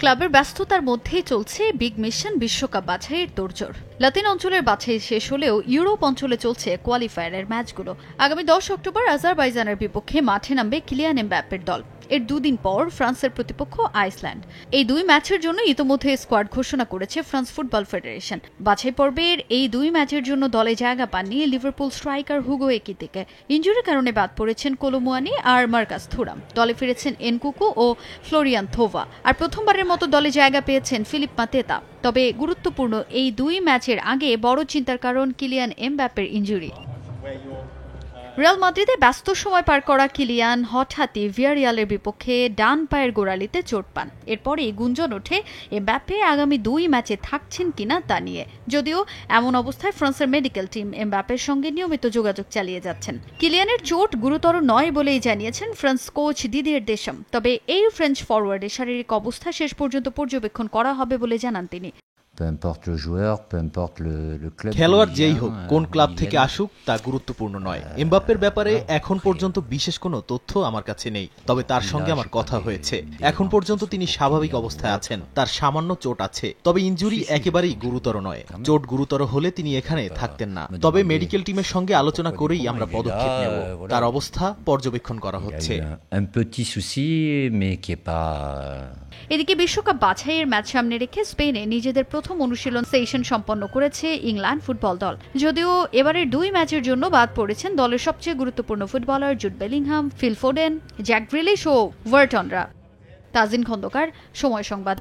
ক্লাবের ব্যস্ততার মধ্যেই চলছে বিগ মিশন বিশ্বকাপ বাছাইয়ের তোড়জোড়। লাতিন অঞ্চলের বাছাই শেষ হলেও ইউরোপ অঞ্চলে চলছে কোয়ালিফায়ারের ম্যাচগুলো। আগামী 10 অক্টোবর আজারবাইজানের বিপক্ষে মাঠে নামবে কিলিয়ান এমবাপ্পের দল। এর দুদিন পর ফ্রান্সের প্রতিপক্ষ আইসল্যান্ড। এই দুই ম্যাচের জন্য ইতোমধ্যে স্কোয়াড ঘোষণা করেছে ফ্রান্স ফুটবল ফেডারেশন। বাছাই পর্বের এই দুই ম্যাচের জন্য দলে জায়গা পাননি লিভারপুল স্ট্রাইকার হুগো একিতিকে। ইনজুরির কারণে বাদ পড়েছেন কোলোমুয়ানি আর মার্কাস থুরাম। দলে ফিরেছেন এনকুকু ও ফ্লোরিয়ান থোভা। আর প্রথমবারের মতো দলে জায়গা পেয়েছেন ফিলিপ মাতেতা। তবে গুরুত্বপূর্ণ এই দুই ম্যাচের আগে বড় চিন্তার কারণ কিলিয়ান এমবাপ্পের ইনজুরি। রিয়াল মাদ্রিদে ব্যস্ত সময় পার করা কিলিয়ান হঠাৎই ভিয়ারিয়ালের বিপক্ষে ডান পায়ের গোড়ালিতে চোট পান। এরপরেই গুঞ্জন ওঠে এমবাপ্পে আগামী দুই ম্যাচে থাকছেন কিনা তা নিয়ে। যদিও এমন অবস্থায় ফ্রান্সের মেডিকেল টিম এমবাপ্পের সঙ্গে নিয়মিত যোগাযোগ চালিয়ে যাচ্ছেন। কিলিয়ানের চোট গুরুতর নয় বলেই জানিয়েছেন ফ্রান্স কোচ দিদিয়ের দেশাম। তবে এই ফ্রেঞ্চ ফরওয়ার্ডের শারীরিক অবস্থা শেষ পর্যন্ত পর্যবেক্ষণ করা হবে বলে জানান তিনি। খেলোয়াড় যেই হোক, কোন ক্লাব থেকে আসুক তা গুরুত্বপূর্ণ নয়। এমবাপ্পের ব্যাপারে এখন পর্যন্ত বিশেষ কোনো তথ্য আমার কাছে নেই, তবে তার সঙ্গে আমার কথা হয়েছে। এখন পর্যন্ত তিনি স্বাভাবিক অবস্থায় আছেন। তার সামান্য চোট আছে, তবে ইনজুরি একেবারেই গুরুতর নয়। চোট গুরুতর হলে তিনি এখানে থাকতেন না। তবে মেডিকেল টিমের সঙ্গে আলোচনা করেই আমরা পদক্ষেপ নেব। তার অবস্থা পর্যবেক্ষণ করা হচ্ছে। এদিকে বিশ্বকাপ বাছাইয়ের ম্যাচ সামনে রেখে স্পেনে নিজেদের প্রথম অনুশীলন সেশন সম্পন্ন করেছে ইংল্যান্ড ফুটবল দল। যদিও এবারের দুই ম্যাচের জন্য বাদ পড়েছেন দলের সবচেয়ে গুরুত্বপূর্ণ footballer Jude Bellingham, Phil Foden, Jack Grealish ও ভার্টনরা। তাজিন খন্দকার, সময় সংবাদ।